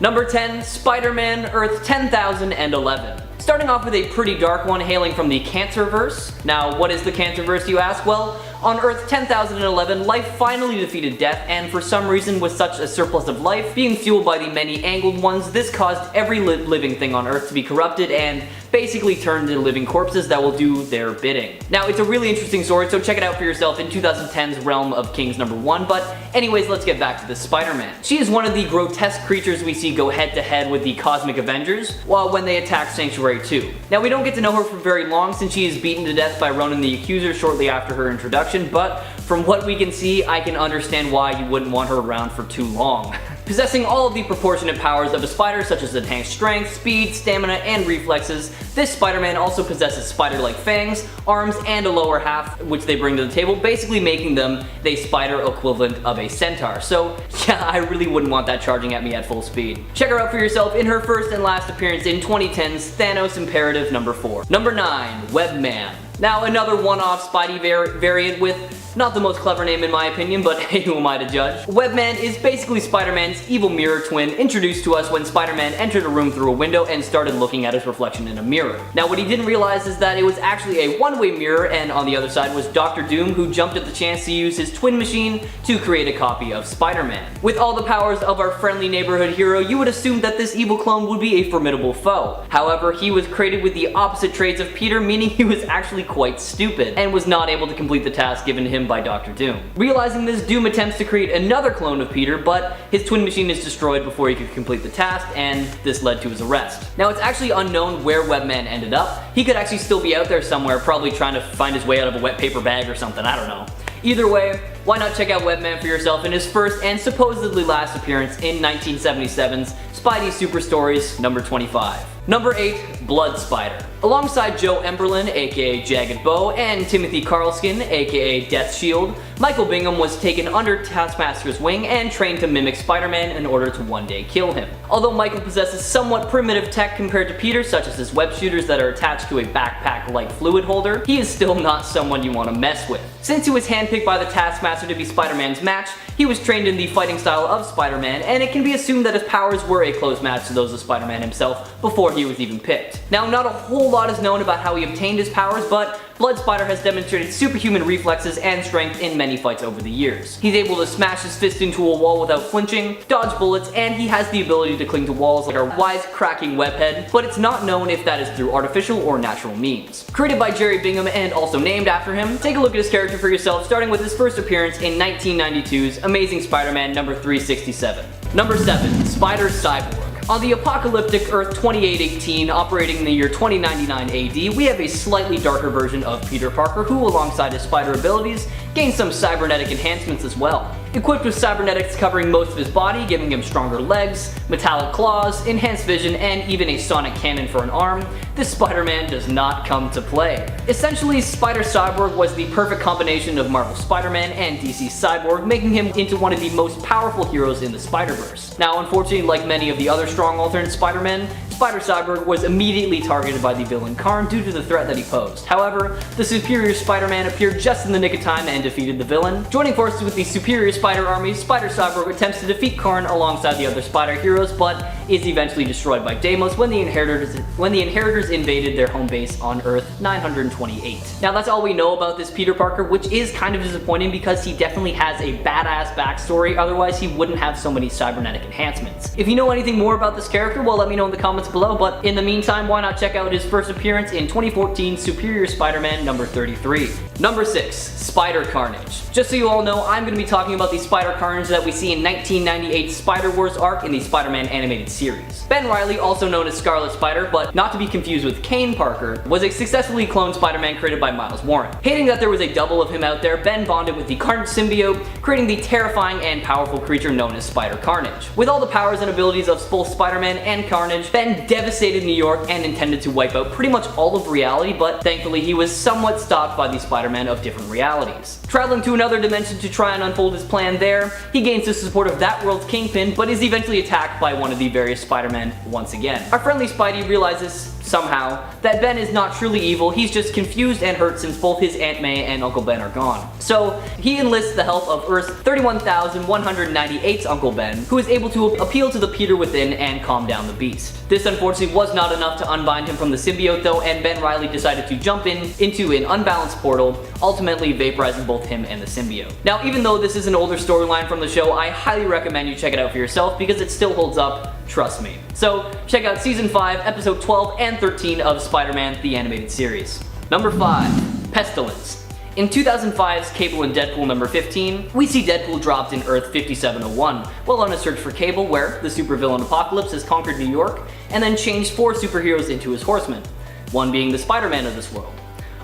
Number 10, Spider-Man, Earth 10,011. Starting off with a pretty dark one hailing from the Cancerverse. Now, what is the Cancerverse, you ask? Well, on Earth 10,011, life finally defeated death, and for some reason, with such a surplus of life, being fueled by the many angled ones, this caused every living thing on Earth to be corrupted and basically turned into living corpses that will do their bidding. Now, it's a really interesting story, so check it out for yourself in 2010's Realm of Kings #1, but anyways, let's get back to the Spider-Man. She is one of the grotesque creatures we see go head to head with the Cosmic Avengers, when they attack Sanctuary 2. Now, we don't get to know her for very long since she is beaten to death by Ronan the Accuser shortly after her introduction, but from what we can see, I can understand why you wouldn't want her around for too long. Possessing all of the proportionate powers of a spider, such as enhanced strength, speed, stamina, and reflexes, this Spider-Man also possesses spider-like fangs, arms, and a lower half, which they bring to the table, basically making them the spider equivalent of a centaur. So yeah, I really wouldn't want that charging at me at full speed. Check her out for yourself in her first and last appearance in 2010's Thanos Imperative #4. Number 9, Webman. Now, another one-off Spidey variant with not the most clever name in my opinion, but hey, who am I to judge? Webman is basically Spider-Man's evil mirror twin introduced to us when Spider-Man entered a room through a window and started looking at his reflection in a mirror. Now, what he didn't realize is that it was actually a one-way mirror, and on the other side was Dr. Doom, who jumped at the chance to use his twin machine to create a copy of Spider-Man. With all the powers of our friendly neighborhood hero, you would assume that this evil clone would be a formidable foe. However, he was created with the opposite traits of Peter, meaning he was actually quite stupid, and was not able to complete the task given to him by Dr. Doom. Realizing this, Doom attempts to create another clone of Peter, but his twin machine is destroyed before he could complete the task, and this led to his arrest. Now, it's actually unknown where Webman ended up. He could actually still be out there somewhere, probably trying to find his way out of a wet paper bag or something, I don't know. Either way, why not check out Webman for yourself in his first and supposedly last appearance in 1977's Spidey Super Stories #25. Number 8, Blood Spider. Alongside Joe Emberlin, aka Jagged Bow, and Timothy Carlskin, aka Death Shield, Michael Bingham was taken under Taskmaster's wing and trained to mimic Spider-Man in order to one day kill him. Although Michael possesses somewhat primitive tech compared to Peter, such as his web shooters that are attached to a backpack-like fluid holder, he is still not someone you want to mess with. Since he was handpicked by the Taskmaster to be Spider-Man's match, he was trained in the fighting style of Spider-Man, and it can be assumed that his powers were a close match to those of Spider-Man himself before he was even picked. Now, not a whole lot is known about how he obtained his powers, but Blood Spider has demonstrated superhuman reflexes and strength in many fights over the years. He's able to smash his fist into a wall without flinching, dodge bullets, and he has the ability to cling to walls like our wise-cracking webhead, but it's not known if that is through artificial or natural means. Created by Jerry Bingham and also named after him, take a look at his character for yourself, starting with his first appearance in 1992's Amazing Spider-Man #367. Number 7, Cyborg. On the apocalyptic Earth 2818, operating in the year 2099 AD, we have a slightly darker version of Peter Parker who, alongside his spider abilities, gains some cybernetic enhancements as well. Equipped with cybernetics covering most of his body, giving him stronger legs, metallic claws, enhanced vision, and even a sonic cannon for an arm, this Spider-Man does not come to play. Essentially, Cyborg was the perfect combination of Marvel Spider-Man and DC Cyborg, making him into one of the most powerful heroes in the Spider-Verse. Now, unfortunately, like many of the other strong alternate Spider-Men, Cyborg was immediately targeted by the villain Karn due to the threat that he posed. However, the superior Spider-Man appeared just in the nick of time and defeated the villain. Joining forces with the superior Spider army, Cyborg attempts to defeat Karn alongside the other Spider heroes, but is eventually destroyed by Deimos when the Inheritors invaded their home base on Earth 928. Now, that's all we know about this Peter Parker, which is kind of disappointing because he definitely has a badass backstory, otherwise he wouldn't have so many cybernetic enhancements. If you know anything more about this character, well, let me know in the comments below, but in the meantime, why not check out his first appearance in 2014 Superior Spider-Man #33. Number 6, Spider Carnage. Just so you all know, I'm going to be talking about the Spider Carnage that we see in 1998's Spider-Wars arc in the Spider-Man animated series. Ben Reilly, also known as Scarlet Spider, but not to be confused with Kane Parker, was a successfully cloned Spider-Man created by Miles Warren. Hating that there was a double of him out there, Ben bonded with the Carnage symbiote, creating the terrifying and powerful creature known as Spider Carnage. With all the powers and abilities of both Spider-Man and Carnage, Ben devastated New York and intended to wipe out pretty much all of reality, but thankfully he was somewhat stopped by the Spider-Man of different realities. Traveling to another dimension to try and unfold his plan there, he gains the support of that world's Kingpin, but is eventually attacked by one of the various Spider-Men once again. Our friendly Spidey realizes somehow, that Ben is not truly evil, he's just confused and hurt since both his Aunt May and Uncle Ben are gone. So he enlists the help of Earth's 31,198's Uncle Ben, who is able to appeal to the Peter within and calm down the beast. This unfortunately was not enough to unbind him from the symbiote though, and Ben Reilly decided to jump into an unbalanced portal, ultimately vaporizing both him and the symbiote. Now, even though this is an older storyline from the show, I highly recommend you check it out for yourself because it still holds up, trust me. So check out Season 5, Episode 12 and 13 of Spider-Man the Animated Series. Number 5. Pestilence. In 2005's Cable and Deadpool number 15, we see Deadpool dropped in Earth 5701, while on a search for Cable where the supervillain Apocalypse has conquered New York and then changed 4 superheroes into his horsemen, one being the Spider-Man of this world.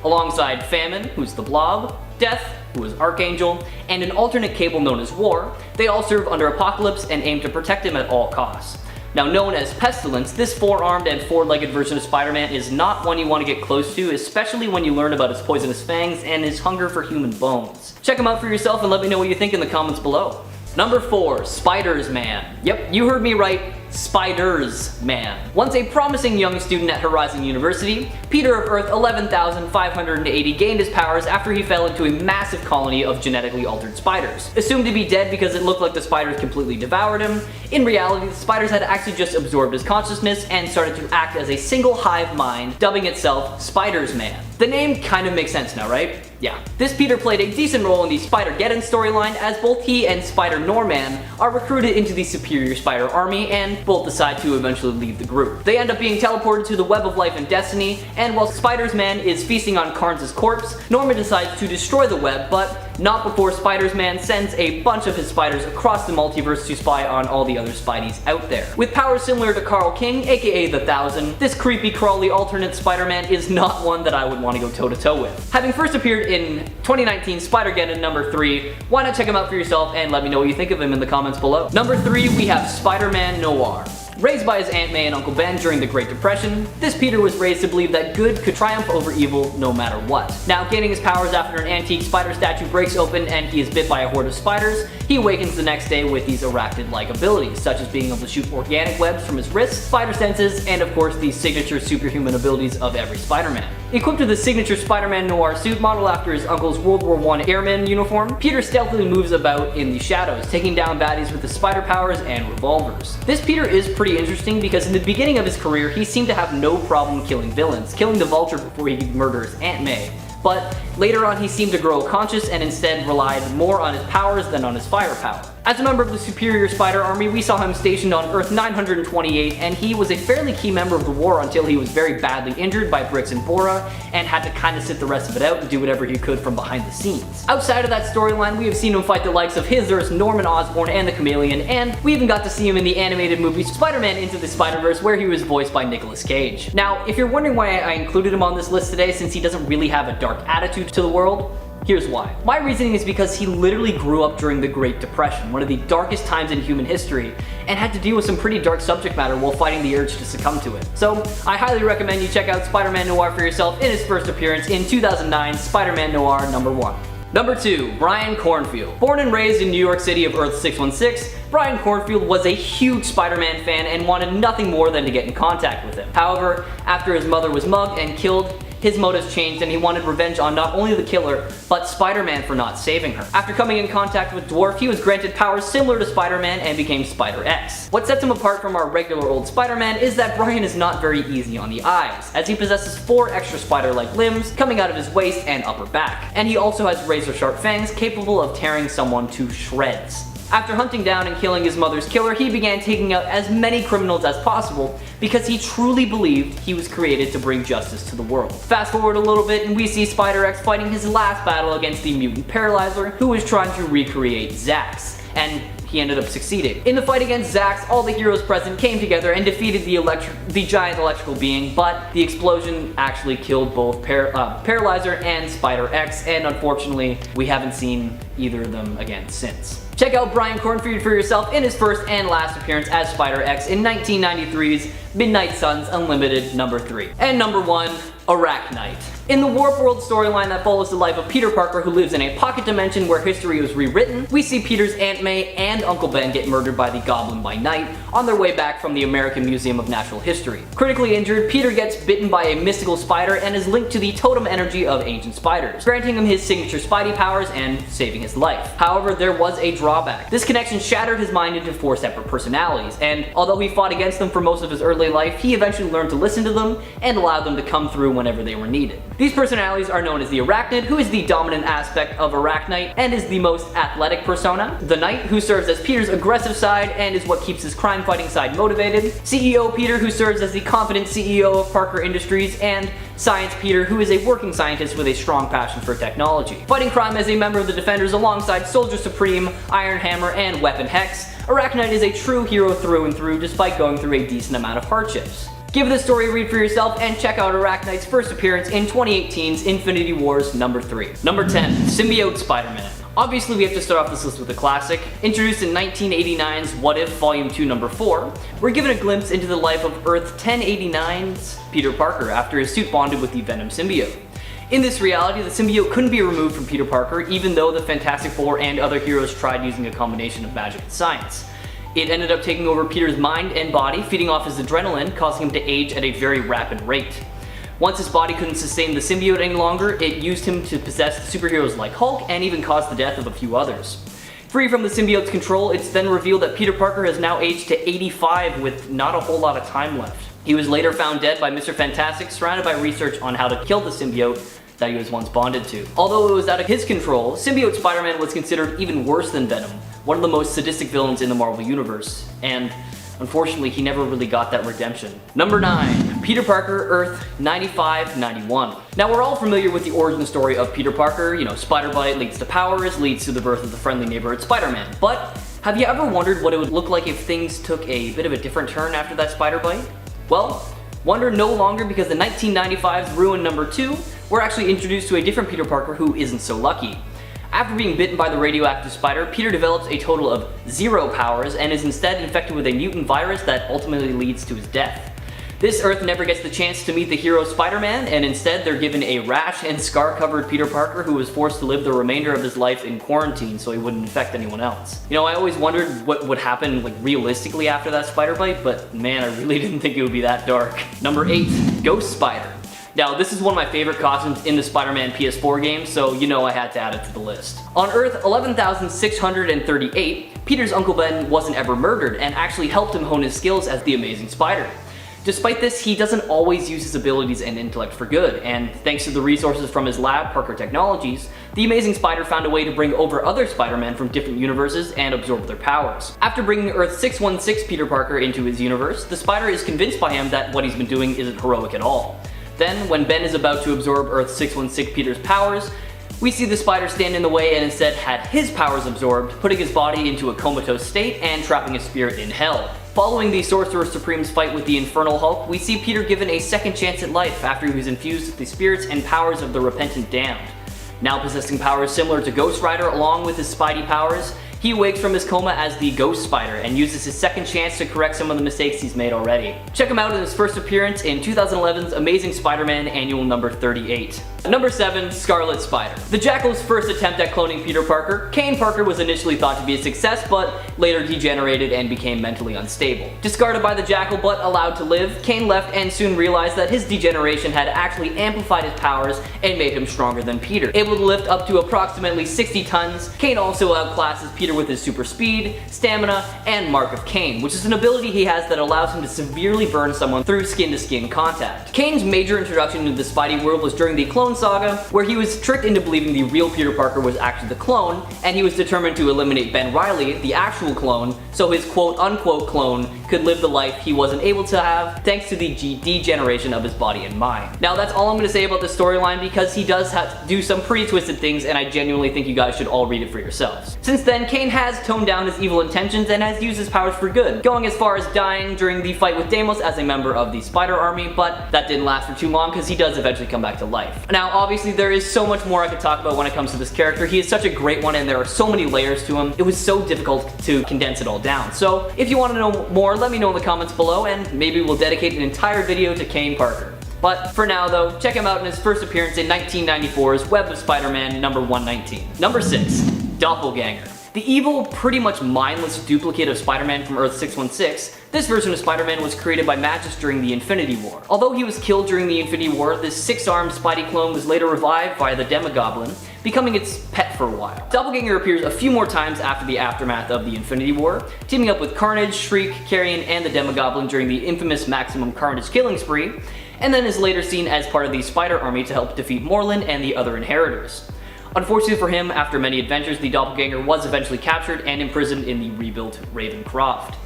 Alongside Famine, who's the Blob, Death, who is Archangel, and an alternate Cable known as War, they all serve under Apocalypse and aim to protect him at all costs. Now, known as Pestilence, this 4-armed and 4-legged version of Spider-Man is not one you want to get close to, especially when you learn about his poisonous fangs and his hunger for human bones. Check him out for yourself and let me know what you think in the comments below. Number 4. Spiders-Man. Yep, you heard me right. Spiders-Man. Once a promising young student at Horizon University, Peter of Earth 11,580 gained his powers after he fell into a massive colony of genetically altered spiders. Assumed to be dead because it looked like the spiders completely devoured him, in reality the spiders had actually just absorbed his consciousness and started to act as a single hive mind, dubbing itself Spiders-Man. The name kind of makes sense now, right? Yeah. This Peter played a decent role in the Spider-Geddon storyline as both he and Spider-Norman are recruited into the Superior Spider Army and both decide to eventually leave the group. They end up being teleported to the Web of Life and Destiny, and while Spiders-Man is feasting on Carnes' corpse, Norman decides to destroy the web, but not before Spiders-Man sends a bunch of his spiders across the multiverse to spy on all the other Spideys out there. With powers similar to Carl King, aka the Thousand, this creepy crawly alternate Spider-Man is not one that I would want to go toe-to-toe with. Having first appeared in 2019 Spider-Geddon number 3, why not check him out for yourself and let me know what you think of him in the comments below. Number 3, we have Spider-Man Noir. Raised by his Aunt May and Uncle Ben during the Great Depression, this Peter was raised to believe that good could triumph over evil no matter what. Now, gaining his powers after an antique spider statue breaks open and he is bit by a horde of spiders, he awakens the next day with these arachnid-like abilities, such as being able to shoot organic webs from his wrists, spider senses, and of course the signature superhuman abilities of every Spider-Man. Equipped with the signature Spider-Man Noir suit modeled after his uncle's World War I airman uniform, Peter stealthily moves about in the shadows, taking down baddies with his spider powers and revolvers. This Peter is pretty interesting because in the beginning of his career he seemed to have no problem killing villains, killing the Vulture before he could murder his Aunt May. But later on he seemed to grow conscious and instead relied more on his powers than on his firepower. As a member of the Superior Spider Army, we saw him stationed on Earth 928, and he was a fairly key member of the war until he was very badly injured by Bricks and Bora, and had to kinda sit the rest of it out and do whatever he could from behind the scenes. Outside of that storyline, we have seen him fight the likes of his Earth's Norman Osborn and the Chameleon, and we even got to see him in the animated movie Spider-Man Into the Spider-Verse, where he was voiced by Nicolas Cage. Now, if you're wondering why I included him on this list today since he doesn't really have a dark attitude to the world, here's why. My reasoning is because he literally grew up during the Great Depression, one of the darkest times in human history, and had to deal with some pretty dark subject matter while fighting the urge to succumb to it. So, I highly recommend you check out Spider-Man Noir for yourself in his first appearance in 2009, Spider-Man Noir number 1. Number 2, Brian Kornfield. Born and raised in New York City of Earth 616, Brian Kornfield was a huge Spider-Man fan and wanted nothing more than to get in contact with him. However, after his mother was mugged and killed, his motives changed and he wanted revenge on not only the killer, but Spider-Man for not saving her. After coming in contact with Dwarf, he was granted powers similar to Spider-Man and became Spider-X. What sets him apart from our regular old Spider-Man is that Brian is not very easy on the eyes, as he possesses 4 extra spider-like limbs coming out of his waist and upper back. And he also has razor-sharp fangs capable of tearing someone to shreds. After hunting down and killing his mother's killer, he began taking out as many criminals as possible because he truly believed he was created to bring justice to the world. Fast forward a little bit and we see Spider-X fighting his last battle against the mutant Paralyzer, who was trying to recreate Zax, and he ended up succeeding. In the fight against Zax, all the heroes present came together and defeated the giant electrical being, but the explosion actually killed both Paralyzer and Spider-X, and unfortunately, we haven't seen either of them again since. Check out Brian Kornfield for yourself in his first and last appearance as Spider-X in 1993's Midnight Suns Unlimited number 3. And number 1, Arachknight. In the Warp World storyline that follows the life of Peter Parker, who lives in a pocket dimension where history was rewritten, we see Peter's Aunt May and Uncle Ben get murdered by the Goblin by night on their way back from the American Museum of Natural History. Critically injured, Peter gets bitten by a mystical spider and is linked to the totem energy of ancient spiders, granting him his signature Spidey powers and saving his life. However, there was a drawback. This connection shattered his mind into 4 separate personalities, and although he fought against them for most of his early life, he eventually learned to listen to them and allow them to come through whenever they were needed. These personalities are known as the Arachnid, who is the dominant aspect of Arachknight and is the most athletic persona, the Knight, who serves as Peter's aggressive side and is what keeps his crime-fighting side motivated, CEO Peter, who serves as the confident CEO of Parker Industries, and Science Peter, who is a working scientist with a strong passion for technology. Fighting crime as a member of the Defenders alongside Soldier Supreme, Iron Hammer, and Weapon Hex, Arachknight is a true hero through and through despite going through a decent amount of hardships. Give this story a read for yourself and check out Arachknight's first appearance in 2018's Infinity Wars number 3. Number 10. Symbiote Spider-Man. Obviously, we have to start off this list with a classic. Introduced in 1989's What If Volume 2 number 4, we're given a glimpse into the life of Earth 1089's Peter Parker after his suit bonded with the Venom symbiote. In this reality, the symbiote couldn't be removed from Peter Parker even though the Fantastic Four and other heroes tried using a combination of magic and science. It ended up taking over Peter's mind and body, feeding off his adrenaline, causing him to age at a very rapid rate. Once his body couldn't sustain the symbiote any longer, it used him to possess superheroes like Hulk and even caused the death of a few others. Free from the symbiote's control, it's then revealed that Peter Parker has now aged to 85 with not a whole lot of time left. He was later found dead by Mr. Fantastic, surrounded by research on how to kill the symbiote that he was once bonded to. Although it was out of his control, Symbiote Spider-Man was considered even worse than Venom, one of the most sadistic villains in the Marvel Universe, and unfortunately he never really got that redemption. Number 9. Peter Parker, Earth 9591. Now we're all familiar with the origin story of Peter Parker, spider bite leads to powers, leads to the birth of the friendly neighborhood Spider-Man, but have you ever wondered what it would look like if things took a bit of a different turn after that spider bite? Well, wonder no longer, because the 1995's Ruin number 2, we're actually introduced to a different Peter Parker who isn't so lucky. After being bitten by the radioactive spider, Peter develops a total of 0 powers and is instead infected with a mutant virus that ultimately leads to his death. This Earth never gets the chance to meet the hero Spider-Man, and instead they're given a rash and scar-covered Peter Parker who was forced to live the remainder of his life in quarantine so he wouldn't infect anyone else. I always wondered what would happen realistically after that spider bite, but man, I really didn't think it would be that dark. Number 8. Ghost Spider. Now, this is one of my favorite costumes in the Spider-Man PS4 game, so I had to add it to the list. On Earth 11,638, Peter's Uncle Ben wasn't ever murdered and actually helped him hone his skills as the Amazing Spider. Despite this, he doesn't always use his abilities and intellect for good, and thanks to the resources from his lab, Parker Technologies, the Amazing Spider found a way to bring over other Spider-Men from different universes and absorb their powers. After bringing Earth 616 Peter Parker into his universe, the Spider is convinced by him that what he's been doing isn't heroic at all. Then, when Ben is about to absorb Earth 616 Peter's powers, we see the Spider stand in the way and instead had his powers absorbed, putting his body into a comatose state and trapping his spirit in hell. Following the Sorcerer Supreme's fight with the Infernal Hulk, we see Peter given a second chance at life after he was infused with the spirits and powers of the repentant damned. Now possessing powers similar to Ghost Rider along with his Spidey powers, he awakes from his coma as the Ghost Spider and uses his second chance to correct some of the mistakes he's made already. Check him out in his first appearance in 2011's Amazing Spider-Man Annual number 38. Number 7. Scarlet Spider. The Jackal's first attempt at cloning Peter Parker, Kane Parker was initially thought to be a success, but later degenerated and became mentally unstable. Discarded by the Jackal but allowed to live, Kane left and soon realized that his degeneration had actually amplified his powers and made him stronger than Peter. Able to lift up to approximately 60 tons, Kane also outclasses Peter with his super speed, stamina, and Mark of Kane, which is an ability he has that allows him to severely burn someone through skin-to-skin contact. Kane's major introduction into the Spidey world was during the Clone Saga, where he was tricked into believing the real Peter Parker was actually the clone, and he was determined to eliminate Ben Reilly, the actual clone, so his quote-unquote clone could live the life he wasn't able to have thanks to the degeneration of his body and mind. Now that's all I'm going to say about this storyline, because he does have to do some pretty twisted things, and I genuinely think you guys should all read it for yourselves. Since then, Kane has toned down his evil intentions and has used his powers for good, going as far as dying during the fight with Deimos as a member of the Spider Army, but that didn't last for too long because he does eventually come back to life. Now obviously there is so much more I could talk about when it comes to this character. He is such a great one and there are so many layers to him. It was so difficult to condense it all down. So if you want to know more, let me know in the comments below and maybe we'll dedicate an entire video to Kane Parker. But for now though, check him out in his first appearance in 1994's Web of Spider-Man number 119. Number 6. Doppelganger. The evil, pretty much mindless duplicate of Spider-Man from Earth 616, this version of Spider-Man was created by Magus during the Infinity War. Although he was killed during the Infinity War, this 6-armed Spidey clone was later revived by the Demogoblin, becoming its pet for a while. Doppelganger appears a few more times after the aftermath of the Infinity War, teaming up with Carnage, Shriek, Carrion, and the Demogoblin during the infamous Maximum Carnage killing spree, and then is later seen as part of the Spider Army to help defeat Morlun and the other Inheritors. Unfortunately for him, after many adventures, the Doppelganger was eventually captured and imprisoned in the rebuilt Ravencroft.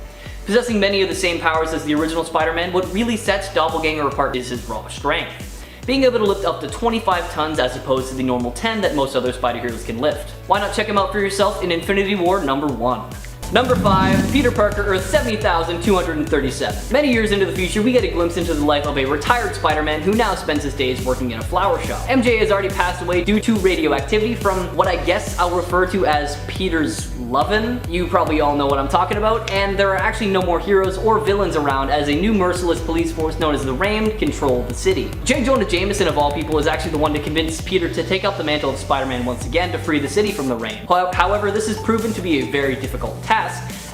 Possessing many of the same powers as the original Spider-Man, what really sets Doppelganger apart is his raw strength. Being able to lift up to 25 tons as opposed to the normal 10 that most other Spider heroes can lift. Why not check him out for yourself in Infinity War number 1. Number 5, Peter Parker, Earth 70,237. Many years into the future, we get a glimpse into the life of a retired Spider-Man who now spends his days working in a flower shop. MJ has already passed away due to radioactivity from what I guess I'll refer to as Peter's lovin'. You probably all know what I'm talking about, and there are actually no more heroes or villains around as a new merciless police force known as the Rain control the city. J. Jonah Jameson of all people is actually the one to convince Peter to take up the mantle of Spider-Man once again to free the city from the Rain. However, this has proven to be a very difficult task,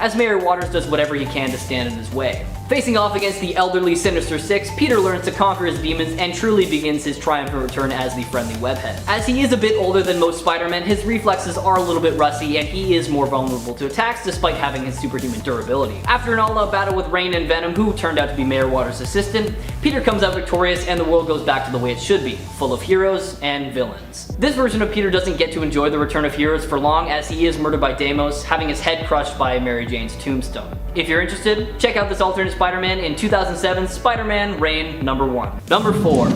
as Mayor Waters does whatever he can to stand in his way. Facing off against the elderly Sinister Six, Peter learns to conquer his demons and truly begins his triumphant return as the friendly webhead. As he is a bit older than most Spider-Men, his reflexes are a little bit rusty and he is more vulnerable to attacks despite having his superhuman durability. After an all-out battle with Rain and Venom, who turned out to be Mayor Waters' assistant, Peter comes out victorious and the world goes back to the way it should be, full of heroes and villains. This version of Peter doesn't get to enjoy the return of heroes for long as he is murdered by Deimos, having his head crushed by Mary Jane's tombstone. If you're interested, check out this alternate Spider-Man in 2007's Spider-Man Reign number 1. Number 4.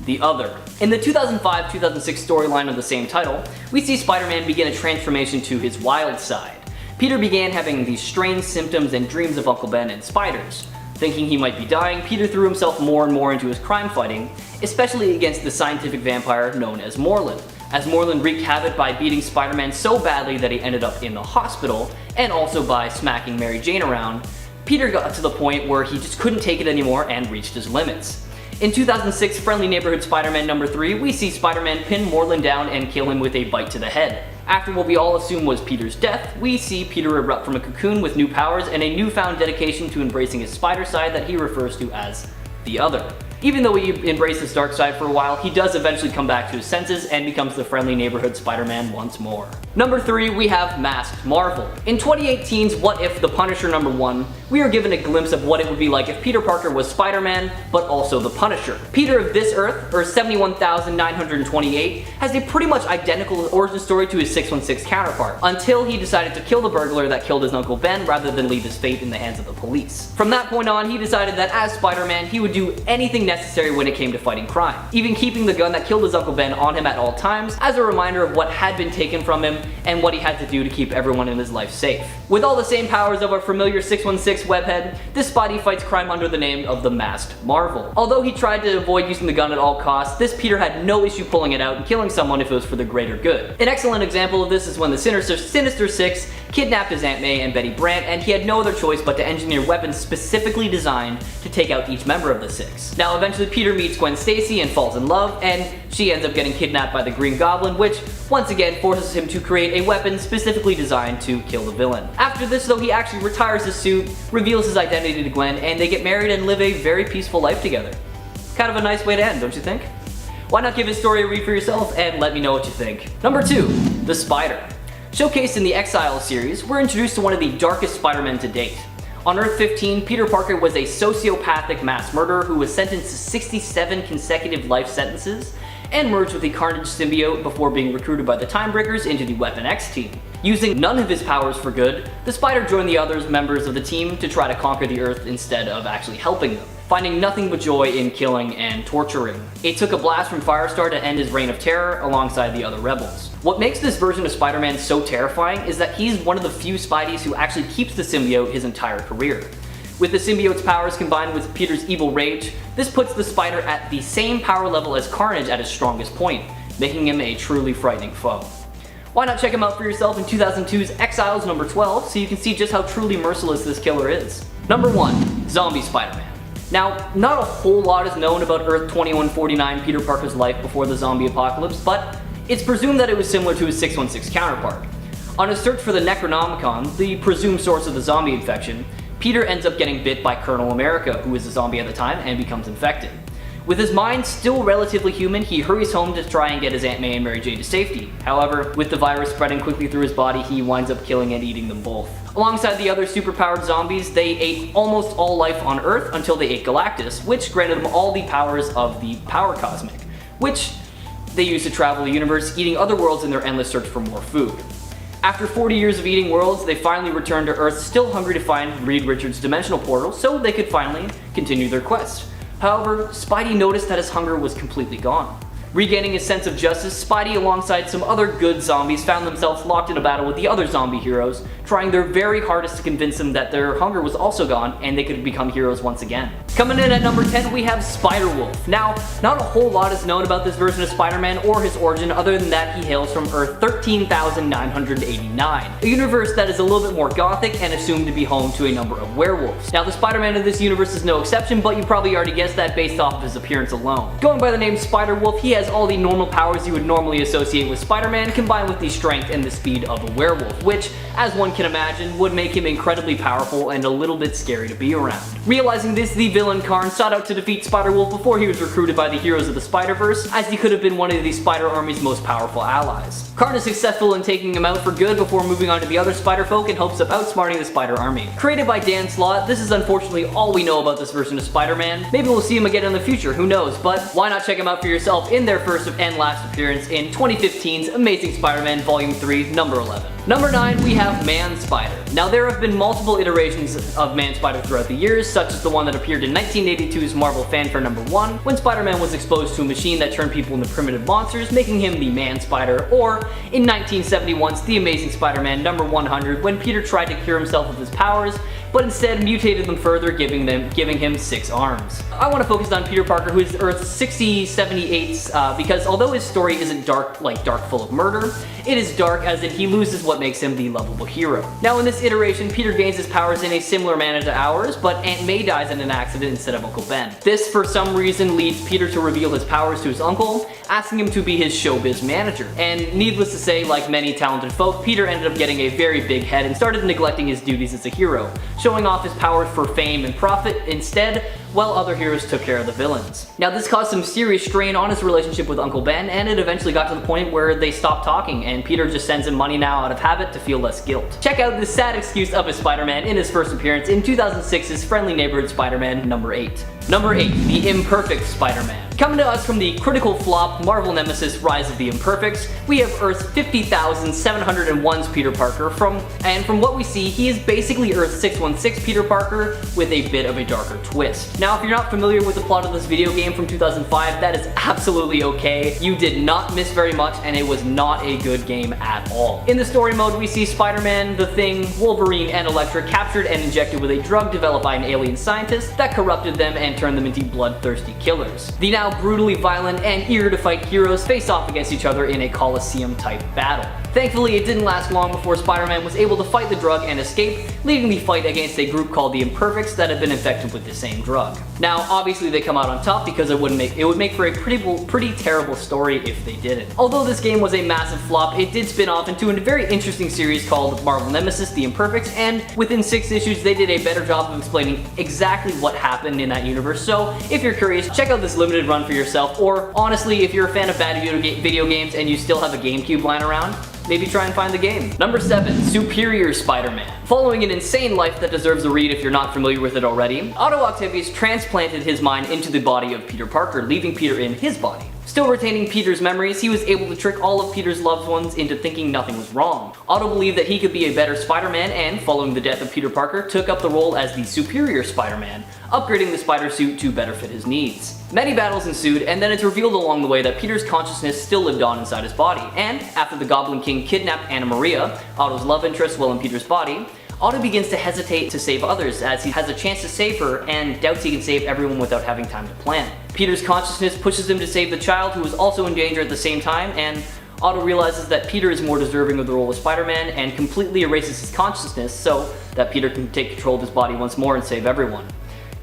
The Other. In the 2005-2006 storyline of the same title, we see Spider-Man begin a transformation to his wild side. Peter began having these strange symptoms and dreams of Uncle Ben and spiders. Thinking he might be dying, Peter threw himself more and more into his crime fighting, especially against the scientific vampire known as Morlun, as Morlun wreaked havoc by beating Spider-Man so badly that he ended up in the hospital, and also by smacking Mary Jane around. Peter got to the point where he just couldn't take it anymore and reached his limits. In 2006 Friendly Neighborhood Spider-Man number 3, we see Spider-Man pin Morlun down and kill him with a bite to the head. After what we all assume was Peter's death, we see Peter erupt from a cocoon with new powers and a newfound dedication to embracing his spider side that he refers to as the Other. Even though he embraced his dark side for a while, he does eventually come back to his senses and becomes the Friendly Neighborhood Spider-Man once more. Number 3, we have Masked Marvel. In 2018's What If The Punisher number 1, we are given a glimpse of what it would be like if Peter Parker was Spider-Man, but also the Punisher. Peter of this Earth, or 71,928, has a pretty much identical origin story to his 616 counterpart, until he decided to kill the burglar that killed his Uncle Ben rather than leave his fate in the hands of the police. From that point on, he decided that as Spider-Man, he would do anything necessary when it came to fighting crime, even keeping the gun that killed his Uncle Ben on him at all times as a reminder of what had been taken from him and what he had to do to keep everyone in his life safe. With all the same powers of our familiar 616 webhead, this Spidey fights crime under the name of the Masked Marvel. Although he tried to avoid using the gun at all costs, this Peter had no issue pulling it out and killing someone if it was for the greater good. An excellent example of this is when the Sinister Six kidnapped his Aunt May and Betty Brant, and he had no other choice but to engineer weapons specifically designed to take out each member of the Six. Now eventually Peter meets Gwen Stacy and falls in love, and she ends up getting kidnapped by the Green Goblin, which once again forces him to create a weapon specifically designed to kill the villain. After this though, he actually retires his suit, reveals his identity to Gwen, and they get married and live a very peaceful life together. Kind of a nice way to end, don't you think? Why not give his story a read for yourself and let me know what you think. Number 2. The Spider. Showcased in the Exiles series, we're introduced to one of the darkest Spider-Men to date. On Earth 15, Peter Parker was a sociopathic mass murderer who was sentenced to 67 consecutive life sentences and merged with the Carnage symbiote before being recruited by the Timebreakers into the Weapon X team. Using none of his powers for good, the Spider joined the other members of the team to try to conquer the Earth instead of actually helping them, finding nothing but joy in killing and torturing. It took a blast from Firestar to end his reign of terror alongside the other rebels. What makes this version of Spider-Man so terrifying is that he's one of the few Spideys who actually keeps the symbiote his entire career. With the symbiote's powers combined with Peter's evil rage, this puts the Spider at the same power level as Carnage at his strongest point, making him a truly frightening foe. Why not check him out for yourself in 2002's Exiles number 12 so you can see just how truly merciless this killer is. Number 1. Zombie Spider-Man. Now, not a whole lot is known about Earth 2149 Peter Parker's life before the zombie apocalypse, but it's presumed that it was similar to his 616 counterpart. On his search for the Necronomicon, the presumed source of the zombie infection, Peter ends up getting bit by Colonel America, who is a zombie at the time, and becomes infected. With his mind still relatively human, he hurries home to try and get his Aunt May and Mary Jane to safety. However, with the virus spreading quickly through his body, he winds up killing and eating them both. Alongside the other superpowered zombies, they ate almost all life on Earth until they ate Galactus, which granted them all the powers of the Power Cosmic, which they used to travel the universe, eating other worlds in their endless search for more food. After 40 years of eating worlds, they finally returned to Earth, still hungry to find Reed Richards' dimensional portal so they could finally continue their quest. However, Spidey noticed that his hunger was completely gone. Regaining his sense of justice, Spidey alongside some other good zombies found themselves locked in a battle with the other zombie heroes, trying their very hardest to convince them that their hunger was also gone and they could become heroes once again. Coming in at number 10, we have Spider-Wolf. Now, not a whole lot is known about this version of Spider-Man or his origin other than that he hails from Earth 13,989, a universe that is a little bit more gothic and assumed to be home to a number of werewolves. Now, the Spider-Man of this universe is no exception, but you probably already guessed that based off of his appearance alone. Going by the name Spider-Wolf, he has all the normal powers you would normally associate with Spider-Man combined with the strength and the speed of a werewolf, which, as one can imagine, would make him incredibly powerful and a little bit scary to be around. Realizing this, the villain Karn sought out to defeat Spider-Wolf before he was recruited by the heroes of the Spider-Verse, as he could have been one of the Spider Army's most powerful allies. Karn is successful in taking him out for good before moving on to the other Spider-Folk in hopes of outsmarting the Spider Army. Created by Dan Slott, this is unfortunately all we know about this version of Spider-Man. Maybe we'll see him again in the future, who knows, but why not check him out for yourself in their first and last appearance in 2015's Amazing Spider-Man Volume 3, number 11. Number 9, we have Man-Spider. Now, there have been multiple iterations of Man-Spider throughout the years, such as the one that appeared in 1982's Marvel Fanfare number 1, when Spider-Man was exposed to a machine that turned people into primitive monsters, making him the Man-Spider, or in 1971's The Amazing Spider-Man number 100, when Peter tried to cure himself of his powers, but instead mutated them further, giving him 6 arms. I want to focus on Peter Parker, who is Earth's 6078, because although his story isn't dark, like dark full of murder, it is dark as in he loses what makes him the lovable hero. Now in this iteration, Peter gains his powers in a similar manner to ours, but Aunt May dies in an accident instead of Uncle Ben. This, for some reason, leads Peter to reveal his powers to his uncle, asking him to be his showbiz manager. And needless to say, like many talented folk, Peter ended up getting a very big head and started neglecting his duties as a hero, showing off his powers for fame and profit instead, while other heroes took care of the villains. Now this caused some serious strain on his relationship with Uncle Ben, and it eventually got to the point where they stopped talking, and Peter just sends him money now out of habit to feel less guilt. Check out this sad excuse of a Spider-Man in his first appearance in 2006's Friendly Neighborhood Spider-Man number 8. Number 8, the Imperfect Spider-Man. Coming to us from the critical flop Marvel Nemesis Rise of the Imperfects, we have Earth's 50,701's Peter Parker, and from what we see, he is basically Earth's 616 Peter Parker with a bit of a darker twist. Now if you're not familiar with the plot of this video game from 2005, that is absolutely okay. You did not miss very much, and it was not a good game at all. In the story mode, we see Spider-Man, the Thing, Wolverine, and Elektra captured and injected with a drug developed by an alien scientist that corrupted them and turned them into bloodthirsty killers. The now brutally violent and eager to fight heroes face off against each other in a Coliseum-type battle. Thankfully, it didn't last long before Spider-Man was able to fight the drug and escape, leading the fight against a group called the Imperfects that had been infected with the same drug. Now, obviously they come out on top because it would make for a pretty terrible story if they didn't. Although this game was a massive flop, it did spin off into a very interesting series called Marvel Nemesis, The Imperfects, and within 6 issues they did a better job of explaining exactly what happened in that universe. So if you're curious, check out this limited run for yourself, or honestly, if you're a fan of bad video games and you still have a GameCube lying around, maybe try and find the game. Number 7, Superior Spider-Man. Following an insane life that deserves a read if you're not familiar with it already, Otto Octavius transplanted his mind into the body of Peter Parker, leaving Peter in his body. Still retaining Peter's memories, he was able to trick all of Peter's loved ones into thinking nothing was wrong. Otto believed that he could be a better Spider-Man, and following the death of Peter Parker, took up the role as the Superior Spider-Man, upgrading the spider suit to better fit his needs. Many battles ensued, and then it's revealed along the way that Peter's consciousness still lived on inside his body, and after the Goblin King kidnapped Anna Maria, Otto's love interest while in Peter's body, Otto begins to hesitate to save others as he has a chance to save her and doubts he can save everyone without having time to plan. Peter's consciousness pushes him to save the child, who is also in danger at the same time, and Otto realizes that Peter is more deserving of the role of Spider-Man and completely erases his consciousness so that Peter can take control of his body once more and save everyone.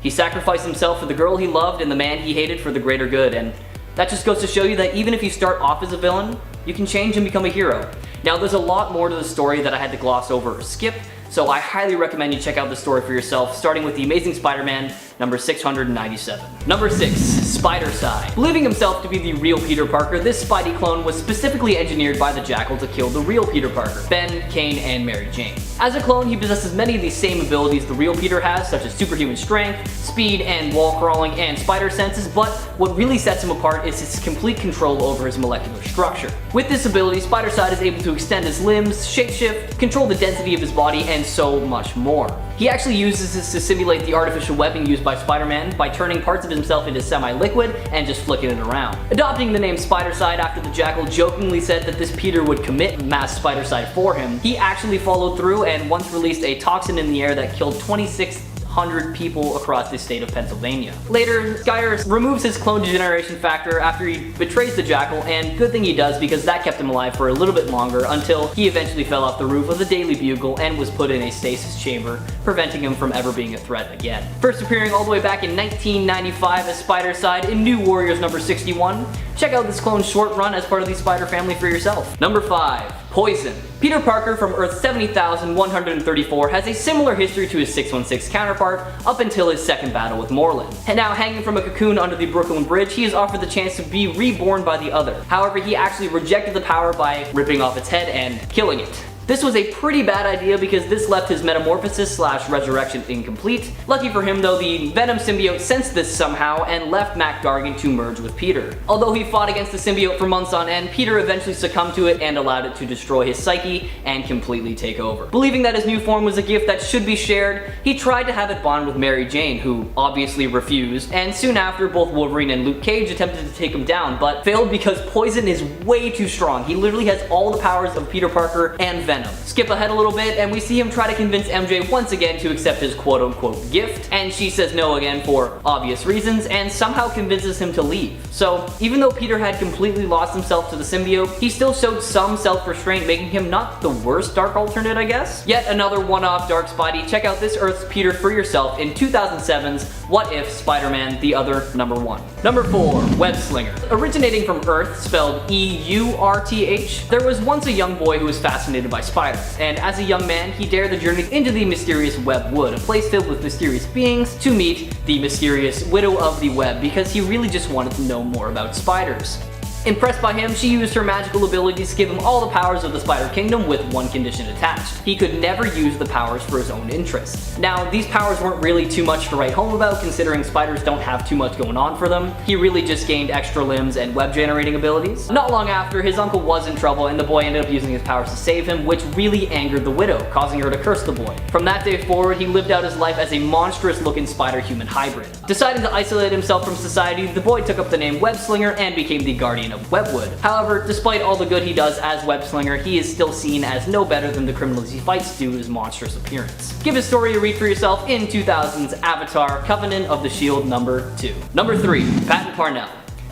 He sacrificed himself for the girl he loved and the man he hated for the greater good, and that just goes to show you that even if you start off as a villain, you can change and become a hero. Now, there's a lot more to the story that I had to gloss over or skip, so I highly recommend you check out the story for yourself, starting with The Amazing Spider-Man, number 697. Number 6. Spidercide. Believing himself to be the real Peter Parker, this Spidey clone was specifically engineered by the Jackal to kill the real Peter Parker, Ben, Kane, and Mary Jane. As a clone, he possesses many of the same abilities the real Peter has, such as superhuman strength, speed, and wall crawling, and spider senses, but what really sets him apart is his complete control over his molecular structure. With this ability, Spidercide is able to extend his limbs, shapeshift, control the density of his body, and so much more. He actually uses this to simulate the artificial webbing used by Spider-Man by turning parts of himself into semi-liquid and just flicking it around. Adopting the name Spidercide after the Jackal jokingly said that this Peter would commit mass Spidercide for him, he actually followed through and once released a toxin in the air that killed 2,600 people across the state of Pennsylvania. Later, Skyer removes his clone degeneration factor after he betrays the Jackal, and good thing he does because that kept him alive for a little bit longer until he eventually fell off the roof of the Daily Bugle and was put in a stasis chamber, preventing him from ever being a threat again. First appearing all the way back in 1995 as Spidercide in New Warriors number 61. Check out this clone's short run as part of the Spider family for yourself. Number 5. Poison. Peter Parker from Earth 70,134 has a similar history to his 616 counterpart up until his second battle with Moreland. And now hanging from a cocoon under the Brooklyn Bridge, he is offered the chance to be reborn by the other. However, he actually rejected the power by ripping off its head and killing it. This was a pretty bad idea because this left his metamorphosis / resurrection incomplete. Lucky for him though, the Venom symbiote sensed this somehow and left Mac Gargan to merge with Peter. Although he fought against the symbiote for months on end, Peter eventually succumbed to it and allowed it to destroy his psyche and completely take over. Believing that his new form was a gift that should be shared, he tried to have it bond with Mary Jane, who obviously refused, and soon after both Wolverine and Luke Cage attempted to take him down, but failed because Poison is way too strong. He literally has all the powers of Peter Parker and Venom. Skip ahead a little bit and we see him try to convince MJ once again to accept his quote-unquote gift, and she says no again for obvious reasons and somehow convinces him to leave. So even though Peter had completely lost himself to the symbiote, he still showed some self-restraint, making him not the worst dark alternate, I guess. Yet another one-off Dark Spidey. Check out this Earth's Peter for yourself in 2007's What If Spider-Man the Other number 1. Number 4. Webslinger. Originating from Earth, spelled E-U-R-T-H, there was once a young boy who was fascinated by spiders. And as a young man, he dared the journey into the mysterious Web Wood, a place filled with mysterious beings, to meet the mysterious Widow of the Web because he really just wanted to know more about spiders. Impressed by him, she used her magical abilities to give him all the powers of the Spider Kingdom with one condition attached. He could never use the powers for his own interest. Now, these powers weren't really too much to write home about considering spiders don't have too much going on for them. He really just gained extra limbs and web generating abilities. Not long after, his uncle was in trouble and the boy ended up using his powers to save him, which really angered the widow, causing her to curse the boy. From that day forward, he lived out his life as a monstrous looking spider-human hybrid. Deciding to isolate himself from society, the boy took up the name Webslinger and became the guardian of Webwood. However, despite all the good he does as Webslinger, he is still seen as no better than the criminals he fights due to his monstrous appearance. Give his story a read for yourself in 2000's Avatar Covenant of the Shield number 2. Number 3. Patton Parnel.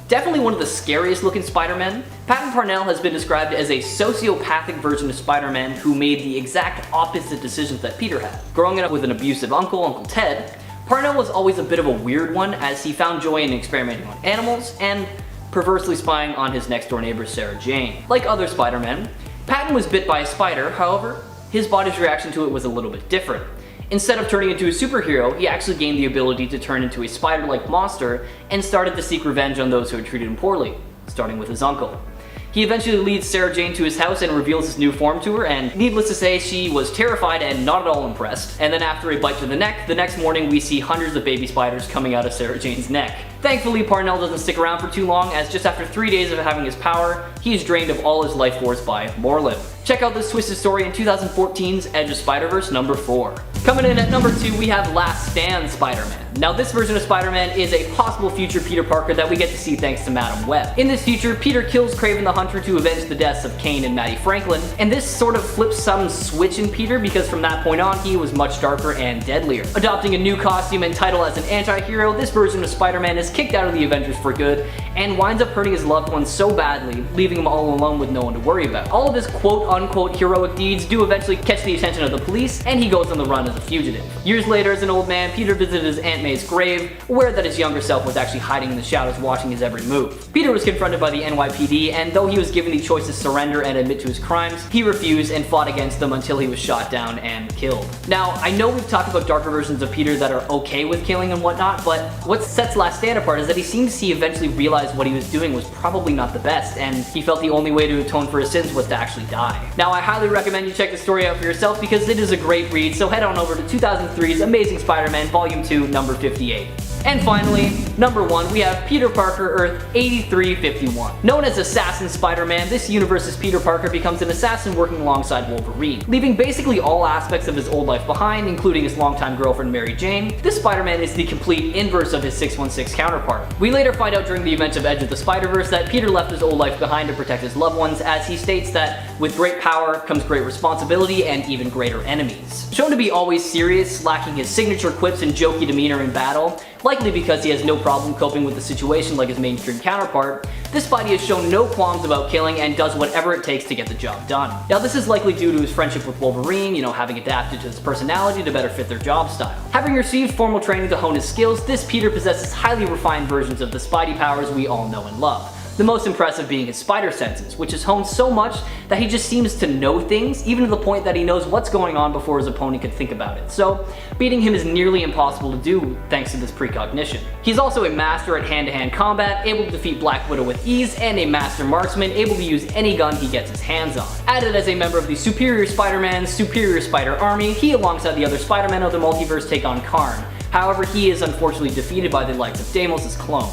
Definitely one of the scariest looking Spider-Men, Patton Parnel has been described as a sociopathic version of Spider-Man who made the exact opposite decisions that Peter had. Growing up with an abusive uncle, Uncle Ted, Parnel was always a bit of a weird one as he found joy in experimenting on animals and perversely spying on his next door neighbor Sarah Jane. Like other Spider-Men, Patton was bit by a spider, however, his body's reaction to it was a little bit different. Instead of turning into a superhero, he actually gained the ability to turn into a spider-like monster and started to seek revenge on those who had treated him poorly, starting with his uncle. He eventually leads Sarah Jane to his house and reveals his new form to her, and needless to say, she was terrified and not at all impressed. And then after a bite to the neck, the next morning we see hundreds of baby spiders coming out of Sarah Jane's neck. Thankfully, Parnell doesn't stick around for too long, as just after 3 days of having his power, he is drained of all his life force by Moreland. Check out this twisted story in 2014's Edge of Spider-Verse number 4. Coming in at number 2, we have Last Stand Spider-Man. Now this version of Spider-Man is a possible future Peter Parker that we get to see thanks to Madam Web. In this future, Peter kills Kraven the Hunter to avenge the deaths of Kane and Maddie Franklin, and this sort of flips some switch in Peter because from that point on he was much darker and deadlier. Adopting a new costume and title as an anti-hero, this version of Spider-Man is kicked out of the Avengers for good and winds up hurting his loved ones so badly, leaving him all alone with no one to worry about. All of his quote-unquote heroic deeds do eventually catch the attention of the police, and he goes on the run as a fugitive. Years later, as an old man, Peter visited his Aunt May's grave, aware that his younger self was actually hiding in the shadows watching his every move. Peter was confronted by the NYPD, and though he was given the choice to surrender and admit to his crimes, he refused and fought against them until he was shot down and killed. Now, I know we've talked about darker versions of Peter that are okay with killing and whatnot, but what sets Last Stand apart is that he seems he eventually realized what he was doing was probably not the best, and he felt the only way to atone for his sins was to actually die. Now, I highly recommend you check the story out for yourself because it is a great read, so head on over to 2003's Amazing Spider-Man Volume 2, number 58. And finally, number 1, we have Peter Parker, Earth 8351. Known as Assassin Spider-Man, this universe's Peter Parker becomes an assassin working alongside Wolverine. Leaving basically all aspects of his old life behind, including his longtime girlfriend Mary Jane, this Spider-Man is the complete inverse of his 616 counterpart. We later find out during the events of Edge of the Spider-Verse that Peter left his old life behind to protect his loved ones, as he states that with great power comes great responsibility and even greater enemies. Shown to be always serious, lacking his signature quips and jokey demeanor in battle, likely because he has no problem coping with the situation like his mainstream counterpart, this Spidey has shown no qualms about killing and does whatever it takes to get the job done. Now, this is likely due to his friendship with Wolverine, having adapted to his personality to better fit their job style. Having received formal training to hone his skills, this Peter possesses highly refined versions of the Spidey powers we all know and love. The most impressive being his spider senses, which is honed so much that he just seems to know things, even to the point that he knows what's going on before his opponent could think about it. So, beating him is nearly impossible to do thanks to this precognition. He's also a master at hand-to-hand combat, able to defeat Black Widow with ease, and a master marksman, able to use any gun he gets his hands on. Added as a member of the Superior Spider-Man's Superior Spider Army, he alongside the other Spider-Men of the multiverse take on Karn. However, he is unfortunately defeated by the likes of Deimos' clone.